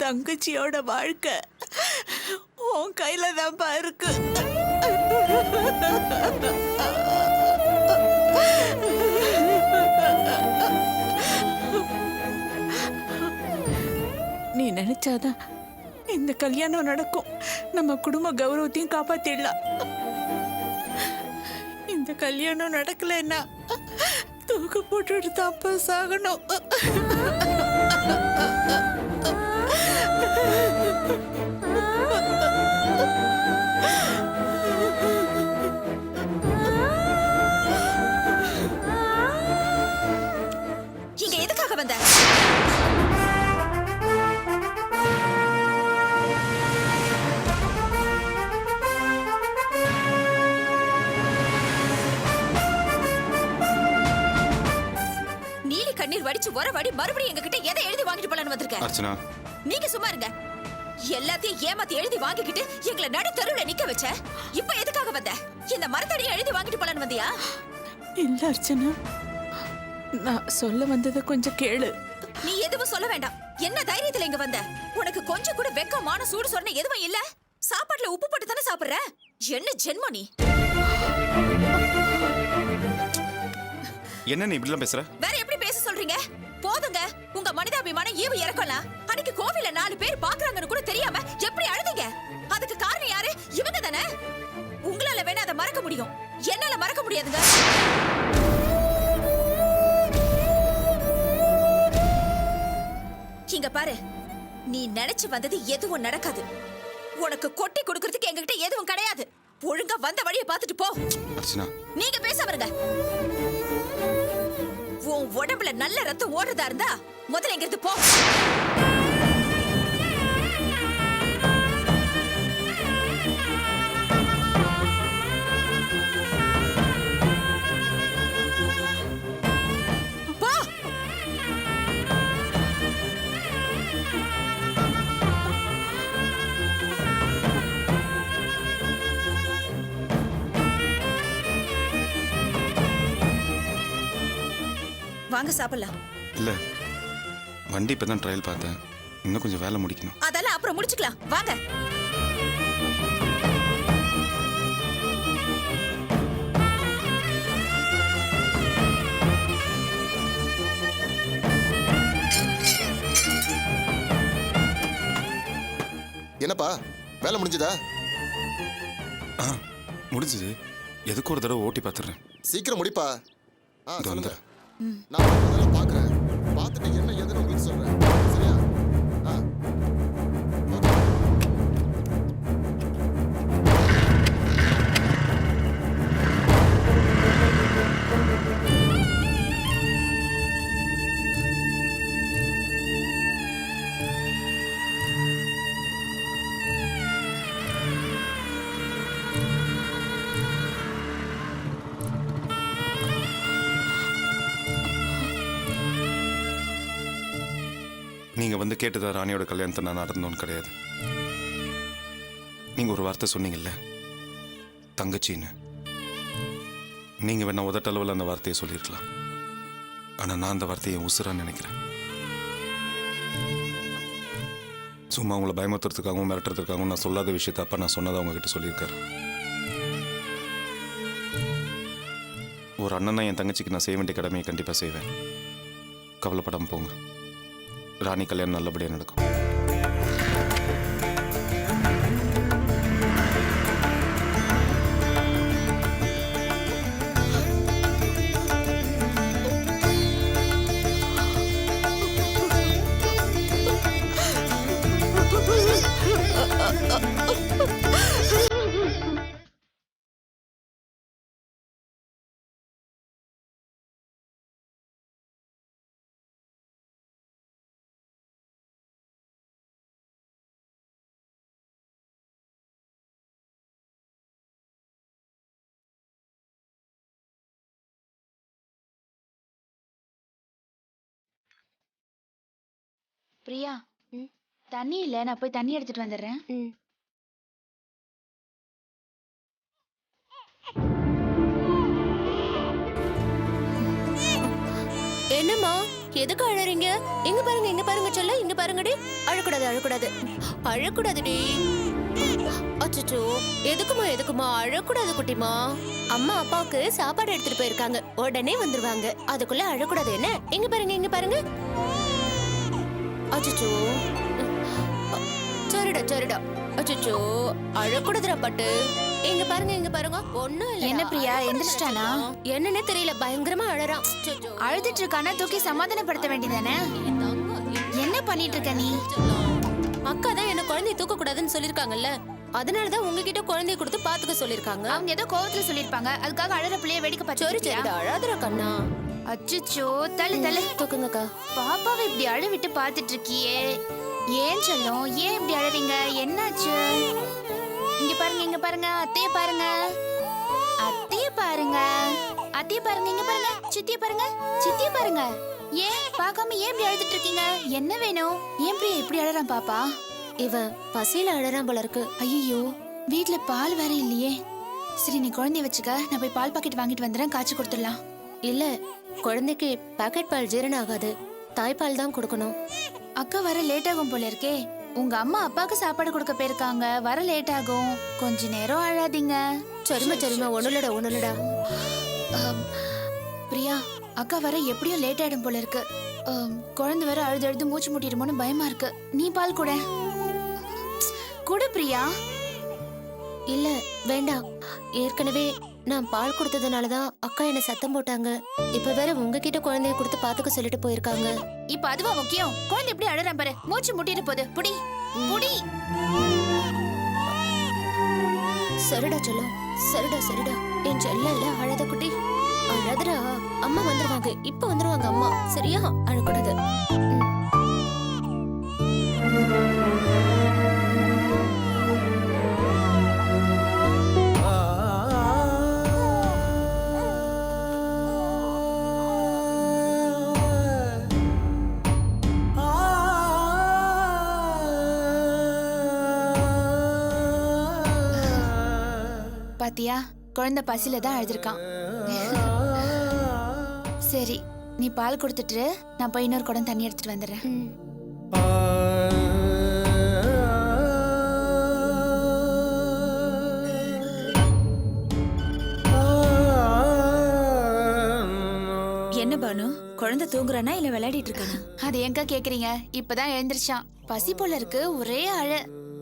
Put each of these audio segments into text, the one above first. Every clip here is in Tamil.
தங்கச்சியோட வாழ்க்கை உன் கையில தான்ப்பா இருக்கு. நீ நினைச்சாதான் இந்த கல்யாணம் நடக்கும். நம்ம குடும்ப கௌரவத்தையும் காப்பாத்திடலாம். இந்த கல்யாணம் நடக்கலைன்னா தூக்கு போட்டுட்டு தாப்பா சாகணும். இங்க எதுக்காக வந்த? நீலி கண்ணீர் வடிச்சு வரவடி மறுபடியும் எங்ககிட்ட எதை எழுதி வாங்கிட்டு போலான்னு வந்திருக்க? அர்ச்சனா, நீங்க சும்மா இருங்க. எல்லாத்தையும் ஏமாத்தி எழுதி வாங்கிக்கிட்டு எங்களை நடு தெருவுல நிக்க வச்ச. இப்ப எதுக்காக வந்த? இந்த மரத்தடியை எழுதி வாங்கிட்டு போலான்னு வந்தியா? இல்ல அர்ச்சனா, நான் சொல்ல வந்ததை கொஞ்சம் கேளு. நீ எதுவும் சொல்ல வேண்டாம். என்ன தைரியத்துல இங்க வந்த? உனக்கு கொஞ்சம் கூட வெக்கமான சூடு சொன்ன எதுவும் இல்ல? சாப்பாட்டுல உப்பு போட்டு தானே சாப்பிடுற? என்ன ஜென்மம் நீ? என்ன நீ இப்படிலாம் பேசுற? வேற எப்படி பேச சொல்றீங்க? போதுங்க, உங்க மனிதாபிமானம் ஈவு இறக்கலாம். அன்னைக்கு கோவில்ல 4 பேர் பாக்குறாங்கன்னு கூட தெரியாம எப்படி அழுதீங்க? அதுக்கு காரணம் யாரு? இவங்க தானே. உங்களால வேணா அதை மறக்க முடியும், என்னால மறக்க முடியாதுங்க. இங்க பாரு, நீ நினைச்சு வந்தது எதுவும் நடக்காது. உனக்கு கொட்டி கொடுக்கறதுக்கு எங்ககிட்ட எதுவும் கிடையாது. ஒழுங்கா வந்த வழியை பார்த்துட்டு போ. அர்ச்சனா, நீங்க பேச வருங்க. உன் உடம்புல நல்ல ரத்தம் ஓடுறதா இருந்தா முதல்ல இங்க இருந்து போ. போ. வாங்க சாப்பிடலாம். இல்ல, வண்டி இப்பதான் ட்ரையல் பார்த்தேன். இன்னும் கொஞ்சம் வேலை முடிக்கணும். அதெல்லாம் அப்புறம் முடிச்சுக்கலாம். வாங்க. என்னப்பா, வேலை முடிஞ்சதா? முடிஞ்சது. எதுக்கு ஒரு தடவை ஓட்டி பார்த்துறேன். சீக்கிரம் முடிப்பா. இது வந்து நான் முதல்ல பார்க்குறேன். பார்த்துட்டு என்ன ஏதுன்னு உங்களுக்கு சொல்றேன். சரியா? ஓகே. நீங்க வந்து கேட்டதா ராணியோட கல்யாணத்தை நான் நடந்தோன்னு கிடையாது. நீங்க ஒரு வார்த்தை சொன்னீங்கல்ல, தங்கச்சின்னு. நீங்க வேணா உதட்டளவில் அந்த வார்த்தையை சொல்லியிருக்கலாம். ஆனா நான் அந்த வார்த்தையை உசுரான்னு நினைக்கிறேன். சும்மா உங்களை பயமுறுத்துறதுக்காகவும் மிரட்டுறதுக்காகவும் நான் சொல்லாத விஷயத்த அப்பா நான் சொன்னதை உங்ககிட்ட சொல்லியிருக்காரு. ஒரு அண்ணனா என் தங்கச்சிக்கு நான் செய்ய வேண்டிய கடமையை கண்டிப்பா செய்வேன். கவலைப்படாம போங்க. ராணி கல்யாணம் நல்லபடியாக நடக்கும். பிரியா, தண்ணி இல்ல, நான் போய் தண்ணி எடுத்துட்டு வந்துடுறேன். என்னம்மா எதுக்கு அழறீங்க? இங்க பாருங்க செல்ல, இங்க பாருங்கடி. அழக்கூடாது, அழக்கூடாது, அழக்கூடாதுடி. அச்சச்சோ, எதுக்குமா அழக்கூடாது குட்டிமா. அம்மா அப்பாவுக்கு சாப்பாடு எடுத்துட்டு போயிருக்காங்க, உடனே வந்துருவாங்க. அதுக்குள்ள அழக்கூடாது என்ன? இங்க பாருங்க. அச்சச்சோ, சரிடா. அச்சச்சோ, அழக்கூடாதுடா பட்டு. இங்க பாருங்க. ஒண்ணும் இல்ல. என்ன பிரியா, எந்திரிச்சிட்டானா? என்னன்னே தெரியல, பயங்கரமா அழறான். அச்சச்சோ. அழுதுட்டு இருக்கானா? தூக்கி சமாதானப்படுத்த வேண்டியதானே? என்ன பண்ணிட்டு இருக்க நீ? அக்கா தான் என்ன குழந்தைய தூக்க கூடாதுன்னு சொல்லிருக்காங்கல்ல, அதனாலதான் உங்ககிட்ட குழந்தைய கொடுத்து பாத்துக்க சொல்லிருக்காங்க. அவங்க ஏதோ கோவத்துல சொல்லிருப்பாங்க, அதுக்காக அழற பிள்ளைய வேடிக்கை பார்த்து. சரிடா, அழாதுடா கண்ணா. அச்சச்சோ, தள்ளு. தூக்குங்கக்கா. பாப்பாவை இப்படி அழ விட்டு பாத்துட்டு இருக்கியே, ஏன் செல்லம்? ஏன் இப்படி அழறீங்க? என்னாச்சு? இங்க பாருங்க, அத்தைய பாருங்க. இங்க பாருங்க, சித்திய பாருங்க. ஏன் பார்க்காம ஏன் இப்படி அழுதுட்டு இருக்கீங்க? என்ன வேணும்? ஏன் பிரியா இப்படி அழறான் பாப்பா? இவன் பசியில அழறான் போல இருக்கு. ஐயோ, வீட்ல பால் வேற இல்லையே. சரி, நீ குழந்தைய வச்சுக்க, நான் போய் பால் பாக்கெட் வாங்கிட்டு வந்துடுறேன், காய்ச்சி கொடுத்துடலாம். இல்ல, குழந்தைக்கு பாக்கெட் பால் ஜீரணம் ஆகாது, தாய்ப்பால் தான் கொடுக்கணும். அக்கா வர லேட் ஆகும் போல இருக்கே. உங்க அம்மா அப்பாக்கு சாப்பாடு கொடுக்க போயிருக்காங்க, வர லேட் ஆகும். கொஞ்ச நேரம் அழாதீங்க. சரிமா, ஒண்ணுலடா. பிரியா, அக்கா வர எப்படியும் லேட் ஆயிடும் போல இருக்கு. குழந்தை வர அழுது மூச்சு முட்டிடுமோன்னு பயமா இருக்கு. நீ பால் குடு பிரியா. இல்ல, வேண்டாம். ஏற்கனவே நான் பால் கொடுத்ததுனாலதான் அக்கா என்ன சத்தம் போட்டாங்க. இப்ப வேற உங்ககிட்ட குழந்தைய கொடுத்து பாத்துக்க சொல்லிட்டு போயிருக்காங்க. இப்ப அதுவா முக்கியம்? குழந்தை எப்படி அழறான் பாரு, மூச்சு முட்டிட்டு போகுது. புடி. சரிடா செல்லம், சரிடா. என் செல்ல இல்ல, அழாத குட்டி, அழாதடா. அம்மா வந்துருவாங்க, இப்ப வந்துருவாங்க அம்மா. சரியா? அழக்கூடாது. பாத்தியா, குழந்தை பசியில தான் அழுதுருக்கான். சரி, நீ பால் கொடுத்துட்டு நான் போய் இன்னொரு குடம் தண்ணி எடுத்துட்டு வந்துடுறேன். என்ன பானு, குழந்தை தூங்குறானா இல்ல விளையாடிட்டு இருக்கானா? அது எங்க கேக்குறீங்க? இப்பதான் எழுந்திருச்சான். பசி போல இருக்கு, ஒரே அழ.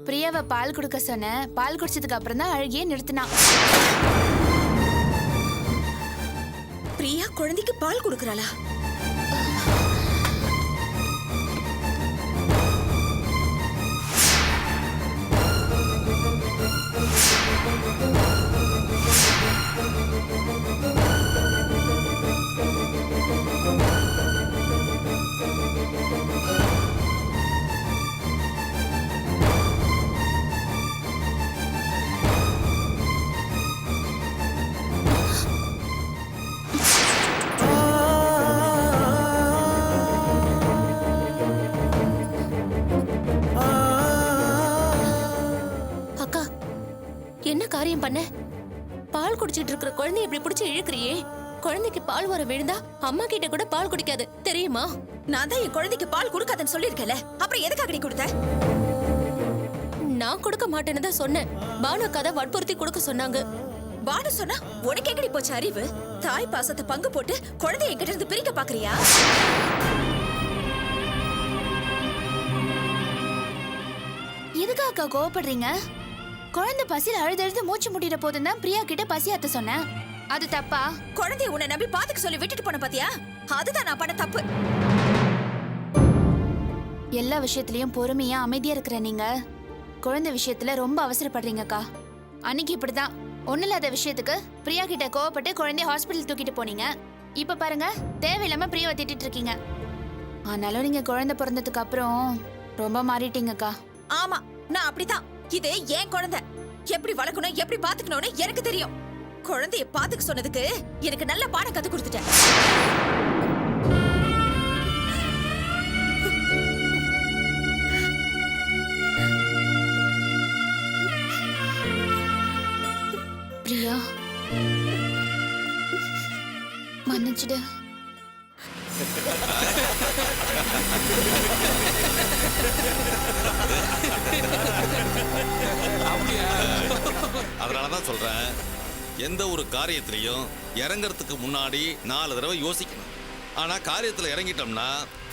பிரியாவை பால் கொடுக்க சொன்ன, பால் குடிச்சதுக்கு அப்புறம் தான் அழுகியே நிறுத்தினான். பிரியா குழந்தைக்கு பால் கொடுக்கறாளா? என்ன காரியம் பண்ண? பால் குடிச்சிட்டு இருக்கிற குழந்தைய இப்படி பிடிச்சு இழுக்கிறியே. குழந்தைக்கு பால் வர விழுந்தா அம்மா கிட்ட கூட பால் குடிக்காது, தெரியுமா? நான் தான் என் குழந்தைக்கு பால் கொடுக்காதன்னு சொல்லிருக்கல, அப்புறம் எதுக்காக நீ கொடுத்த? நான் கொடுக்க மாட்டேன்னு தான் சொன்னேன். பானு அக்கா தான் வற்புறுத்தி கொடுக்க சொன்னாங்க. பானு சொன்னா உனக்கு எங்கடி போச்சு அறிவு? தாய் பாசத்தை பங்கு போட்டு குழந்தைய என்கிட்ட இருந்து பிரிக்க பாக்குறியா? எதுக்கு அக்கா கோவப்படுறீங்க? குழந்தை பசியில அழுது மூச்சு முட்டிட போதுன்னு தான் பிரியா கிட்ட பசி அத்த சொன்னேன். அது தப்பா? குழந்தைய உன்னை நம்பி பாத்துக்க சொல்லி விட்டுட்டு போன பாத்தியா? அதுதான் நான் பண்ண தப்பு. எல்லா விஷயத்திலயும் பொறுமையா அமைதியா இருக்கிற நீங்க குழந்தை விஷயத்துல ரொம்ப அவசரப்படுறீங்கக்கா. அன்னைக்கு இப்படிதான் ஒண்ணுமில்லாத விஷயத்துக்கு பிரியா கிட்ட கோவப்பட்டு குழந்தைய ஹாஸ்பிட்டல் தூக்கிட்டு போனீங்க. இப்ப பாருங்க, தேவையில்லாம பிரியாவை திட்டிட்டு இருக்கீங்க. ஆனாலும் நீங்க குழந்தை பிறந்ததுக்கு அப்புறம் ரொம்ப மாறிட்டீங்கக்கா. ஆமா, நான் அப்படிதான். இது ஏன் குழந்தை, எப்படி வளர்க்கணும் எப்படி பாத்துக்கணும்னு எனக்கு தெரியும். குழந்தைய பாத்துக்க சொன்னதுக்கு எனக்கு நல்ல பாடம் கத்து கொடுத்துட்டேன். பிரியா, மன்னிச்சிடு. அதனாலதான் சொல்றேன், எந்த ஒரு காரியத்திலையும் இறங்கறதுக்கு முன்னாடி 4 தடவை யோசிக்கணும். ஆனா காரியத்துல இறங்கிட்டோம்னா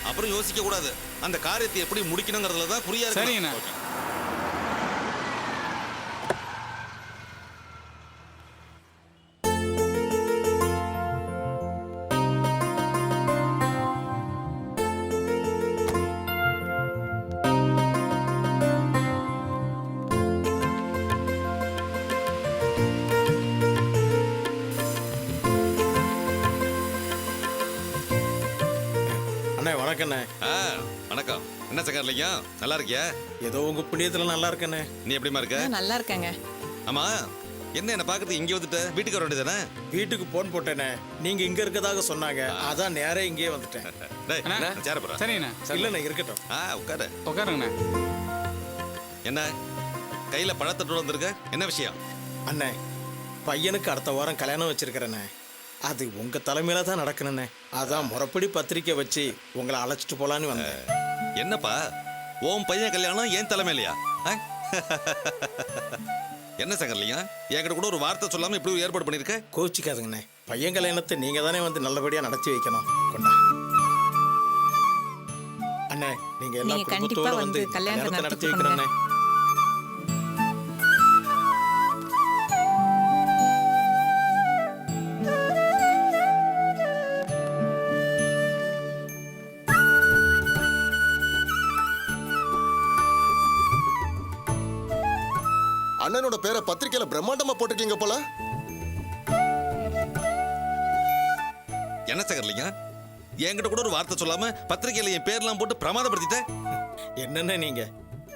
அப்புறம் யோசிக்க கூடாது. அந்த காரியத்தை எப்படி முடிக்கணுங்கிறதுல தான் குறியா இருக்கு. சரிங்கண்ணா. அண்ணே வணக்கண்ணே. வணக்கம். என்ன சங்கர்லிங்கம், நல்லா இருக்கியா? ஏதோ உங்க புண்ணியத்துல நல்லா இருக்கண்ணே. நீ எப்படிமா இருக்க? நல்லா இருக்காங்க. ஆமா, என்ன பார்க்கறது இங்கே வந்துட்ட? வீட்டுக்கு வர வேண்டியதானே? வீட்டுக்கு போன் போட்டேனே, நீங்க இங்க இருக்கதாக சொன்னாங்க. அதான் நேரே இங்கேயே வந்துட்டேன். டேய், அண்ணா. நான் சேர போறேன். சரிங்கண்ணா. இல்லண்ணே இருக்கட்டும். உட்காரு. உட்காருங்கண்ணா. என்ன கையில பழத்தட்டோட வந்திருக்க? என்ன விஷயம்? அண்ணே, பையனுக்கு அடுத்த வாரம் கல்யாணம் வச்சிருக்கிறேண்ணே. அது உங்க தலைமையில தான் நடக்கணுண்ணே. அதான் முறைப்படி பத்திரிக்கை வச்சு உங்களை அழைச்சிட்டு போலான்னு வந்தேன். என்னப்பா, உன் பையன் கல்யாணம் ஏன் தலைமையிலையா? என்ன சங்கர்லிங்கம், என்கிட்ட கூட ஒரு வார்த்தை சொல்லாம இப்படி ஒரு ஏற்பாடு பண்ணிருக்க? கோச்சிக்காதுங்கண்ணே, பையன் கல்யாணத்தை நீங்க தானே வந்து நல்லபடியா நடத்தி வைக்கணும். கொண்டா அண்ணே, நீங்க எல்லா நீங்க கண்டிப்பா குடும்பத்தோட வந்து வந்து கல்யாணத்தை கல்யாணத்தை நடத்தி நடத்தி வைக்கணும்ண்ணே. அண்ணனோட பேரை பத்திரிக்கையில பிரம்மாண்டமா போட்டிருக்கீங்க போல. என்ன சங்கர்லிங்கம், என்கிட்ட கூட ஒரு வார்த்தை சொல்லாம பத்திரிக்கையில என் பேர்லாம் போட்டு பிரமாதப்படுத்திட்ட. என்னண்ணே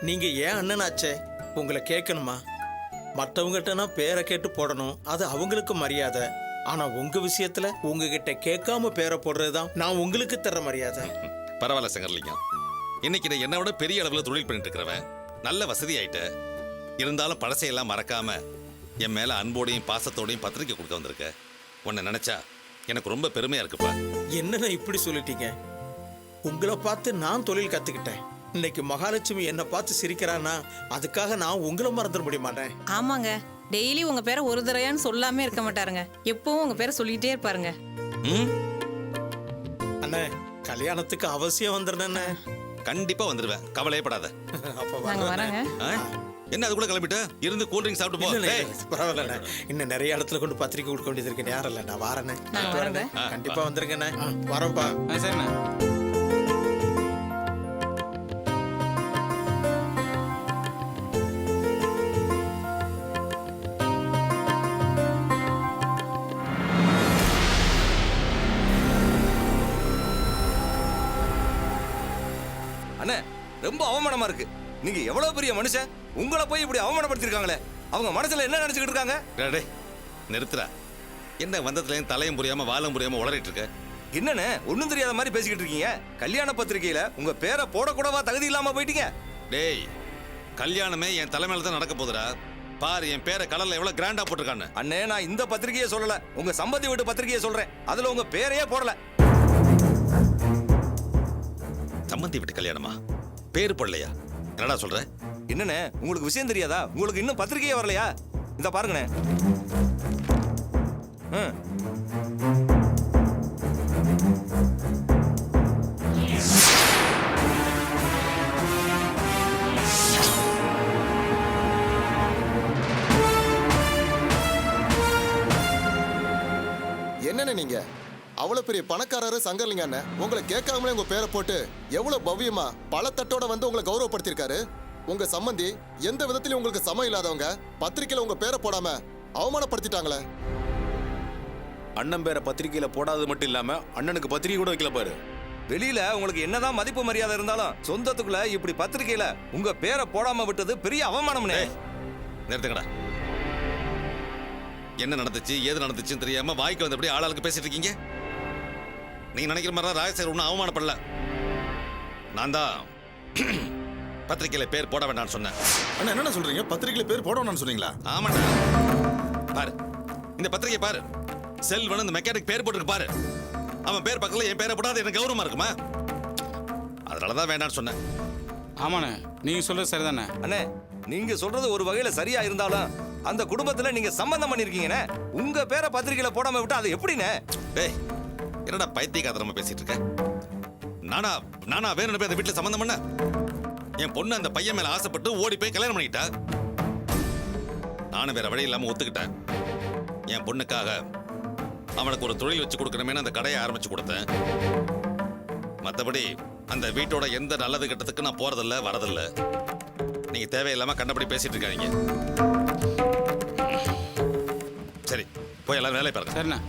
நீங்க ஏன் அண்ணனாச்சே, உங்களை கேட்கணுமா? மற்றவங்ககிட்டனா பேரை கேட்டு போடணும், அது அவங்களுக்கு மரியாதை. ஆனா உங்க விஷயத்துல உங்ககிட்ட கேட்காம பேரை போடுறதுதான் நான் உங்களுக்கு தர்ற மரியாதை. பரவாயில்ல சங்கர்லிங்கம், இன்னைக்கு நான் என்னை விட பெரிய அளவுல தொழில் பண்ணிட்டு இருக்கிறவன், நல்ல வசதி ஆயிட்ட. இருந்தாலும் பழசையெல்லாம் மறக்காம என் மேல அன்போடையும் பாசத்தோடையும் பத்திரிக்கை கொடுக்க வந்திருக்க. உன்னை நினைச்சா எனக்கு ரொம்ப பெருமையா இருக்குப்பா. என்னண்ணே இப்படி சொல்லிட்டீங்க? உங்களை பார்த்து நான் தொழில் கத்துக்கிட்டேன். இன்னைக்கு மகாலட்சுமி என்னை பார்த்து சிரிக்கிறான்னா அதுக்காக நான் உங்களை மறந்துட முடியுமாட்டேன். ஆமாங்க, டெய்லி உங்க பேரை ஒரு தடவையான்னு சொல்லாம இருக்க மாட்டாருங்க. எப்பவும் உங்க பேரை சொல்லிட்டே இருப்பாருங்க. அண்ணே, கல்யாணத்துக்கு அவசியம் வந்துடுறேண்ணே. கண்டிப்பா வந்துருவேன், கவலையப்படாத. அப்ப நாங்க வரோங்க. என்ன அது கூட கிளம்பிட்ட? இருந்து கூல் ட்ரிங்க் சாப்பிட்டு போ. டேய், பரவாயில்லண்ணே, இன்னும் நிறைய இடத்துல கொண்டு பத்திரிக்கை கொடுக்க வேண்டியது இருக்கு. நேரம் இல்லை, நான் வரேண்ணே. நான் வரேங்க. கண்டிப்பா வந்துருங்கண்ணே. வரேன்ப்பா. சரிண்ணா. அண்ணே, ரொம்ப அவமானமா இருக்கு. நீங்க எவ்வளவு பெரிய மனுஷன், உங்களை போய் இப்படி அவமானப்படுத்திருக்காங்களே. அவங்க மனசுல என்ன நினைச்சுக்கிட்டு இருக்காங்க? டேய், நிறுத்துறா. என்ன வந்ததுல தலையும் புரியாம வாலும் புரியாம உளறிட்டு இருக்க? என்னண்ணே ஒண்ணும் தெரியாத மாதிரி பேசிக்கிட்டு இருக்கீங்க? கல்யாண பத்திரிகையில உங்க பேரை போடக்கூடவா தகுதி இல்லாம போயிட்டீங்க? டேய், கல்யாணமே என் தலைமையில தான் நடக்க போகுதுடா. பாரு என் பேரை கலர்ல எவ்வளவு கிராண்டா போட்டிருக்கான்னு. அண்ணே, நான் இந்த பத்திரிகையை சொல்லல, உங்க சம்பந்தி வீட்டு பத்திரிகையை சொல்றேன். அதுல உங்க பேரையே போடல. சம்மந்தி வீட்டு கல்யாணமா? பேரு போடலையா? என்னடா சொல்ற? என்னண்ணே, உங்களுக்கு விஷயம் தெரியாதா? உங்களுக்கு இன்னும் பத்திரிகையே வரலையா? இத பாருங்கண்ணே. என்னண்ணே நீங்க அவ்வளவு பெரிய பணக்காரரு சங்கர்லிங்க அண்ணன் உங்களை கேட்காமலே உங்க பேரை போட்டு எவ்வளவு பவ்யமா பழத்தட்டோட வந்து உங்களை கௌரவப்படுத்திருக்காரு. உங்க சம்பந்தி எந்த விதத்திலும் உங்களுக்கு சமம் இல்லாதவங்க பத்திரிக்கையில உங்க பேரை போடாம அவமானப்படுத்திட்டாங்களே. அண்ணன் பேரை பத்திரிக்கையில போடாதது மட்டும் இல்லாம அண்ணனுக்கு பத்திரிக்கை கூட வைக்கல பாரு. வெளியில உங்களுக்கு என்னதான் மதிப்பு மரியாதை இருந்தாலும் சொந்தத்துக்குள்ள இப்படி பத்திரிகையில உங்க பேரை போடாம விட்டது பெரிய அவமானம்னே. நிறுத்துங்கடா. என்ன நடந்துச்சு ஏது நடந்துச்சுன்னு தெரியாம வாய்க்கு வந்தபடி ஆளாளுக்கு பேசிட்டு இருக்கீங்க. நீங்க நினைக்கிற மாதிரி ராஜசேகர் ஒன்றும் அவமானப்படல. நான் தான் பத்திரிகையில பேர் போட வேண்டாம்னு சொன்னேன். அண்ணா என்ன சொல்றீங்க? பத்திரிக்கையில பேர் போட வேண்டாம்னு சொன்னீங்களா? ஆமாண்டா. பாரு இந்த பத்திரிகை பாரு. செல்வன் இந்த மெக்கானிக் பேர் போட்டுருக்கு பாரு. அவன் பேர் பக்கத்துல என் பேரை போட்டாது எனக்கு கௌரவமா இருக்குமா? அதனாலதான் வேண்டாம்னு சொன்னேன். ஆமாண்ணே நீங்க சொல்றது சரிதானே. அண்ணே நீங்க சொல்றது ஒரு வகையில சரியா இருந்தாலும் அந்த குடும்பத்துல நீங்க சம்பந்தம் பண்ணிருக்கீங்கண்ணே. உங்க பேரை பத்திரிக்கையில போடாம விட்டா அது எப்படிண்ணே? டேய் என்னடா பைத்தியக்காரத்தனமா பேசிட்டு இருக்க? நானா வேணும்னு போய் அந்த வீட்டுல சம்பந்தம் பண்ண? என் பொண்ணு அந்த பையன் மேல ஆசைப்பட்டு ஓடி போய் கல்யாணம் பண்ணிட்டா. நானும் வேற வழி இல்லாம ஒத்துக்கிட்டேன். என் பொண்ணுக்காக அவனுக்கு ஒரு தொழில் வச்சு கொடுக்கணுமேனு அந்த கடையை ஆரம்பிச்சு கொடுத்தேன். மற்றபடி அந்த வீட்டோட எந்த நல்லது கெட்டதுக்கு நான் போறதில்ல வரதில்ல. நீங்க தேவையில்லாம கண்டபடி பேசிட்டு இருக்காதீங்க. சரி போய் எல்லாரும் வேலையை பாருங்க. சரிண்ணா.